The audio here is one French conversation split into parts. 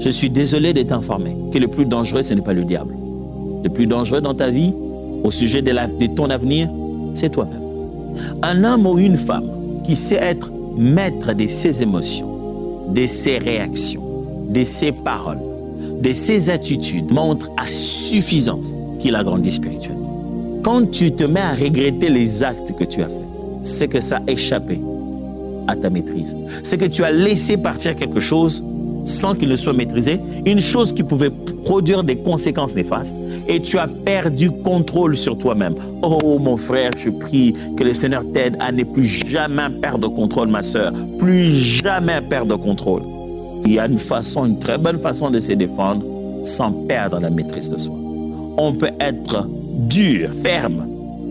Je suis désolé de t'informer que le plus dangereux, ce n'est pas le diable. Le plus dangereux dans ta vie, au sujet de ton avenir, c'est toi-même. Un homme ou une femme qui sait être maître de ses émotions, de ses réactions, de ses paroles, de ses attitudes, montre à suffisance qu'il a grandi spirituellement. Quand tu te mets à regretter les actes que tu as faits, c'est que ça a échappé à ta maîtrise. C'est que tu as laissé partir quelque chose sans qu'il ne soit maîtrisé, une chose qui pouvait produire des conséquences néfastes, et tu as perdu contrôle sur toi-même. Oh mon frère, je prie que le Seigneur t'aide à ne plus jamais perdre contrôle, ma sœur, plus jamais perdre contrôle. Il y a une très bonne façon de se défendre sans perdre la maîtrise de soi. On peut être dur, ferme,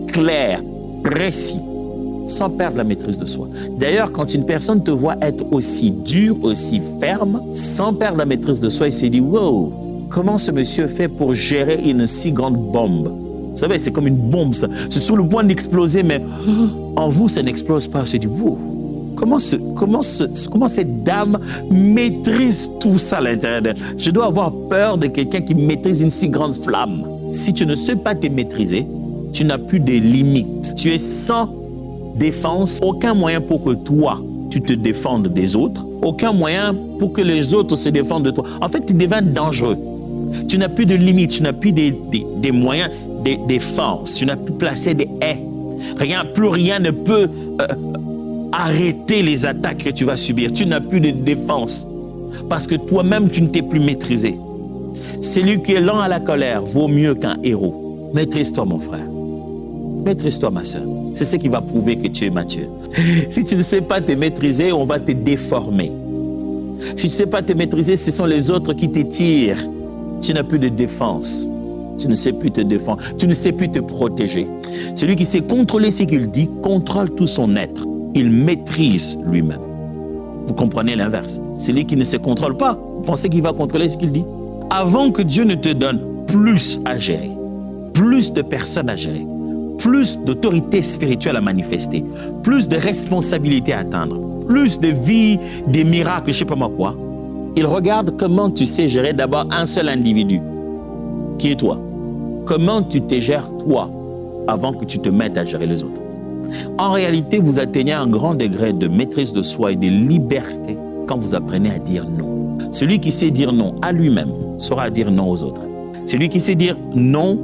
clair, précis, sans perdre la maîtrise de soi. D'ailleurs, quand une personne te voit être aussi dur, aussi ferme, sans perdre la maîtrise de soi, il se dit « Wow, comment ce monsieur fait pour gérer une si grande bombe ?» Vous savez, c'est comme une bombe, ça. C'est sur le point d'exploser, mais en vous, ça n'explose pas. Je dis « Wow, comment cette dame maîtrise tout ça à l'intérieur d'elle? Je dois avoir peur de quelqu'un qui maîtrise une si grande flamme. » Si tu ne sais pas te maîtriser, tu n'as plus de limites. Tu es sans défense, aucun moyen pour que toi, tu te défendes des autres, aucun moyen pour que les autres se défendent de toi. En fait, tu deviens dangereux. Tu n'as plus de limites, tu n'as plus des moyens de défense, tu n'as plus placé des haies. Plus rien ne peut arrêter les attaques que tu vas subir. Tu n'as plus de défense parce que toi-même, tu ne t'es plus maîtrisé. Celui qui est lent à la colère vaut mieux qu'un héros. Maîtrise-toi, mon frère. Maîtrise-toi, ma soeur. C'est ce qui va prouver que tu es mature. Si tu ne sais pas te maîtriser, on va te déformer. Si tu ne sais pas te maîtriser, ce sont les autres qui t'étirent. Tu n'as plus de défense. Tu ne sais plus te défendre. Tu ne sais plus te protéger. Celui qui sait contrôler ce qu'il dit, contrôle tout son être. Il maîtrise lui-même. Vous comprenez l'inverse. Celui qui ne se contrôle pas, vous pensez qu'il va contrôler ce qu'il dit? Avant que Dieu ne te donne plus à gérer, plus de personnes à gérer, plus d'autorité spirituelle à manifester, plus de responsabilités à atteindre, plus de vie, des miracles, je ne sais pas moi quoi, il regarde comment tu sais gérer d'abord un seul individu, qui est toi. Comment tu te gères toi avant que tu te mettes à gérer les autres. En réalité, vous atteignez un grand degré de maîtrise de soi et de liberté quand vous apprenez à dire non. Celui qui sait dire non à lui-même saura dire non aux autres. Celui qui sait dire non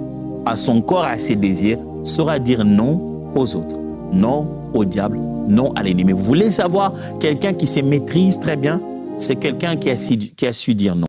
à son corps, à ses désirs, saura dire non aux autres. Non au diable, non à l'ennemi. Vous voulez savoir quelqu'un qui se maîtrise très bien? C'est quelqu'un qui a su dire non.